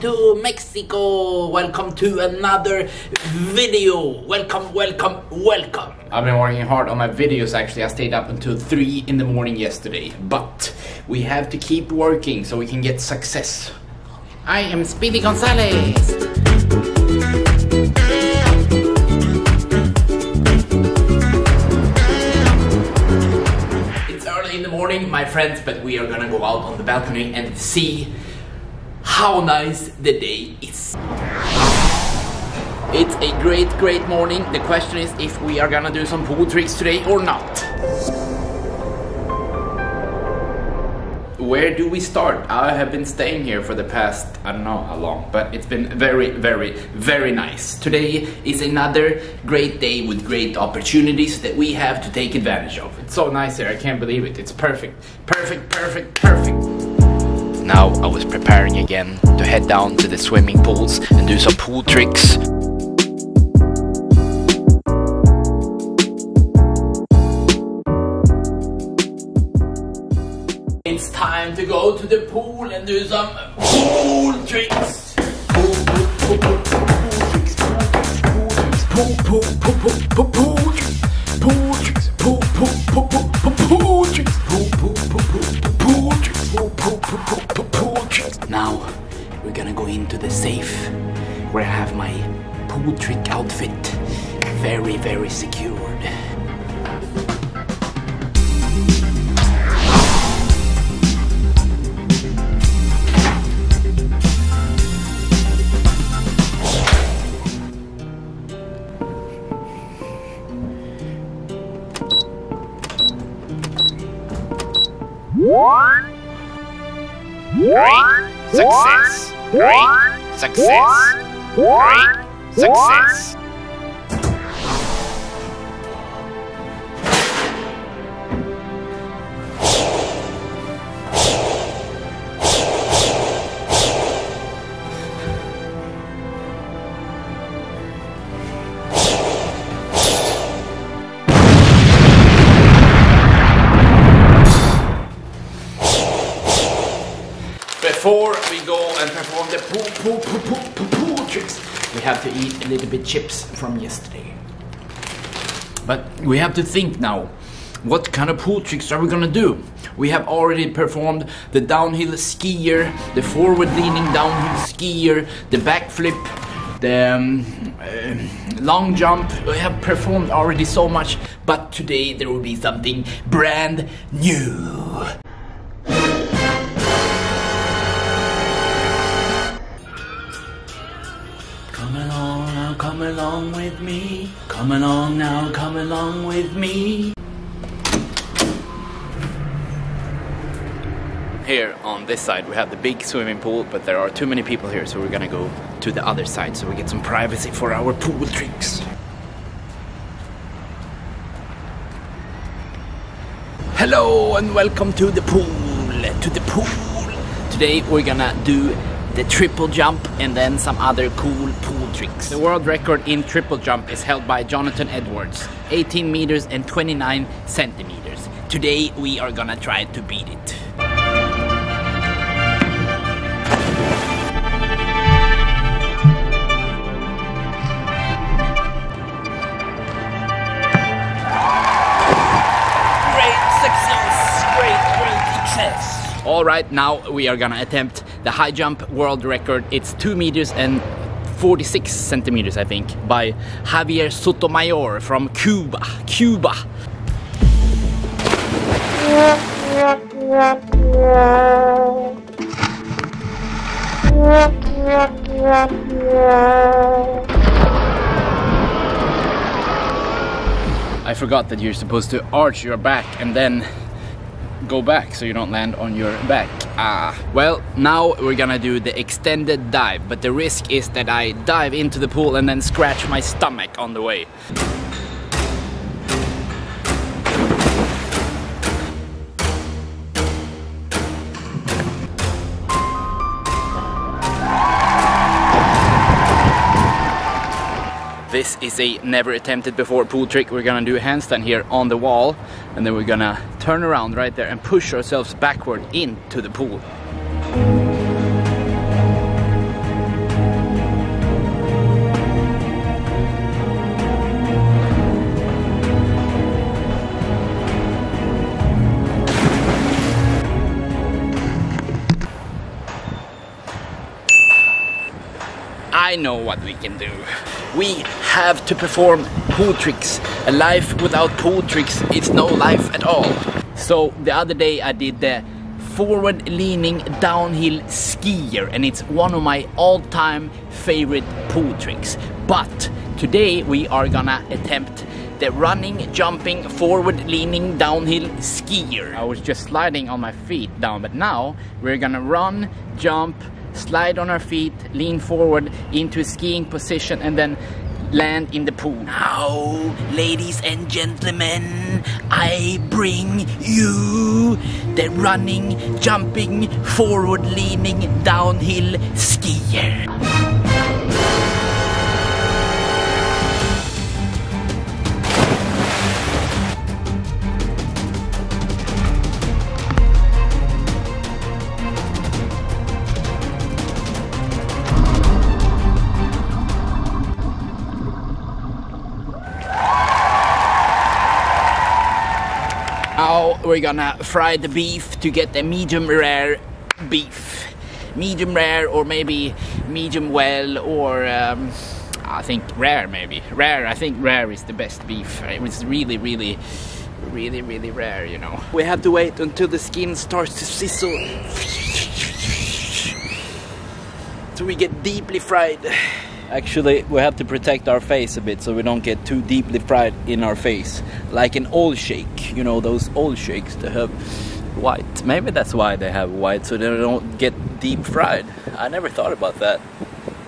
to Mexico. Welcome to another video. Welcome. I've been working hard on my videos actually. I stayed up until 3 in the morning yesterday. But we have to keep working so we can get success. I am Speedy Gonzalez. It's early in the morning, my friends, but we are gonna go out on the balcony and see how nice the day is. It's a great morning. The question is if we are gonna do some pool tricks today or not. Where do we start? I have been staying here for the past, I don't know how long, but it's been very nice. Today is another great day with great opportunities that we have to take advantage of. It's so nice here, I can't believe it. It's perfect. Now I was preparing again to head down to the swimming pools and do some pool tricks. It's time to go to the pool and do some pool tricks. Pool tricks. Now we're gonna go into the safe where I have my pool trick outfit very secured. Great success. Before we go and perform the pool tricks, we have to eat a little bit chips from yesterday. But we have to think now, what kind of pool tricks are we gonna do? We have already performed the downhill skier, the forward leaning downhill skier, the backflip, the long jump. We have performed already so much, but today there will be something brand new. Come along with me. Come along now, come along with me. Here on this side we have the big swimming pool, but there are too many people here, so we're gonna go to the other side so we get some privacy for our pool tricks. Hello and welcome to the pool. Today we're gonna do the triple jump and then some other cool pool tricks. The world record in triple jump is held by Jonathan Edwards, 18 meters and 29 centimeters. Today we are gonna try to beat it. Great success! Alright, now we are gonna attempt the high jump world record. It's 2 meters and 46 centimeters, I think, by Javier Sotomayor from Cuba. I forgot that you're supposed to arch your back and then go back so you don't land on your back. Well, now we're gonna do the extended dive, but the risk is that I dive into the pool and then scratch my stomach on the way. This is a never attempted before pool trick. We're gonna do a handstand here on the wall, and then we're gonna turn around right there and push ourselves backward into the pool. I know what we can do. We have to perform pool tricks. A life without pool tricks is no life at all. So the other day I did the forward leaning downhill skier, and it's one of my all-time favorite pool tricks. But today we are gonna attempt the running, jumping, forward leaning downhill skier. I was just sliding on my feet down, but now we're gonna run, jump, slide on our feet, lean forward into a skiing position, and then land in the pool. Now, ladies and gentlemen, I bring you the running, jumping, forward leaning downhill skier. Now we're gonna fry the beef to get the medium rare beef. Medium rare, or maybe medium well, or I think rare maybe. Rare, I think rare is the best beef. It was really rare, you know. We have to wait until the skin starts to sizzle. So we get deeply fried. Actually, we have to protect our face a bit so we don't get too deeply fried in our face. Like an oil shake, you know, those oil shakes that have white. Maybe that's why they have white, so they don't get deep fried. I never thought about that.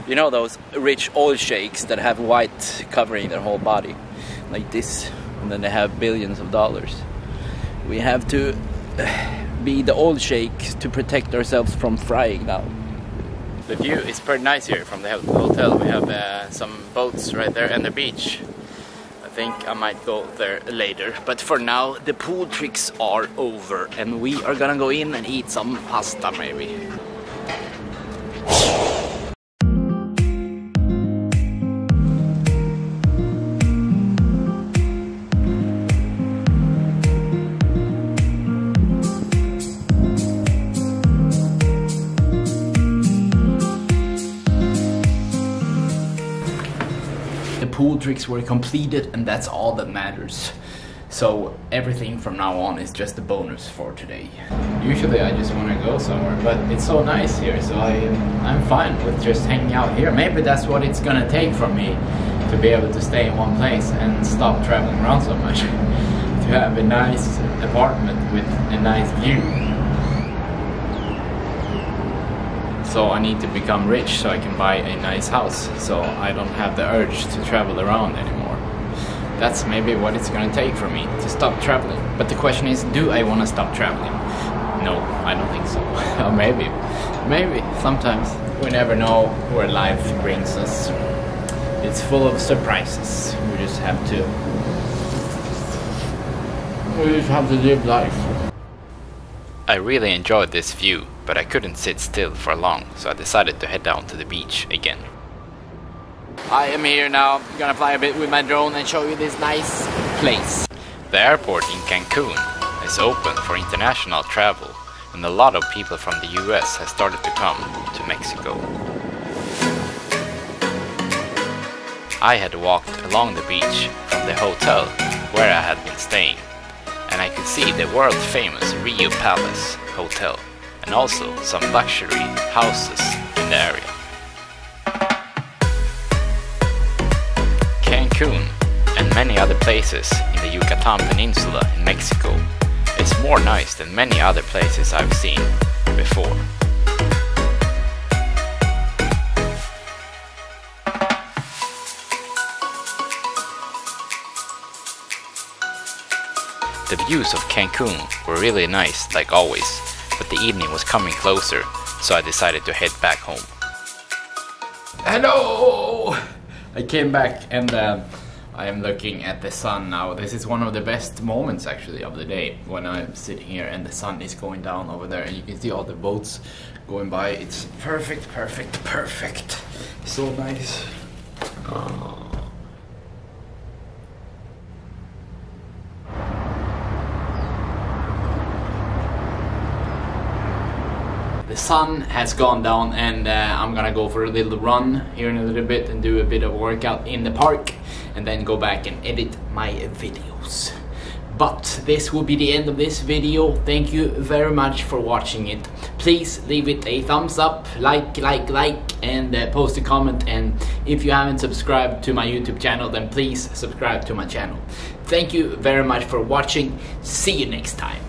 You know, those rich oil shakes that have white covering their whole body. Like this. And then they have billions of dollars. We have to be the oil shake to protect ourselves from frying now. The view is pretty nice here from the hotel. We have some boats right there and the beach. I think I might go there later. But for now, the pool tricks are over. And we are gonna go in and eat some pasta maybe. Pool tricks were completed, and that's all that matters. So everything from now on is just a bonus for today. Usually I just want to go somewhere, but it's so nice here, so I'm fine with just hanging out here. Maybe that's what it's gonna take for me to be able to stay in one place and stop traveling around so much. To have a nice apartment with a nice view. So I need to become rich so I can buy a nice house, so I don't have the urge to travel around anymore. That's maybe what it's gonna take for me to stop traveling. But the question is, do I want to stop traveling? No, I don't think so. Or maybe sometimes. We never know where life brings us. It's full of surprises. We just have to live life. I really enjoyed this view, but I couldn't sit still for long, so I decided to head down to the beach again. I am here now, gonna fly a bit with my drone and show you this nice place. The airport in Cancun is open for international travel, and a lot of people from the US have started to come to Mexico. I had walked along the beach from the hotel where I had been staying, and I could see the world-famous Riu Palace hotel, and also some luxury houses in the area. Cancun and many other places in the Yucatan Peninsula in Mexico is more nice than many other places I've seen before. The views of Cancun were really nice, like always, but the evening was coming closer, so I decided to head back home. Hello! I came back and I am looking at the sun now. This is one of the best moments actually of the day, when I'm sitting here and the sun is going down over there and you can see all the boats going by. It's perfect, perfect, perfect. So nice. Oh. The sun has gone down, and I'm gonna go for a little run here in a little bit and do a bit of workout in the park, and then go back and edit my videos. But this will be the end of this video. Thank you very much for watching it. Please leave it a thumbs up, like, and post a comment. And if you haven't subscribed to my YouTube channel, then please subscribe to my channel. Thank you very much for watching. See you next time.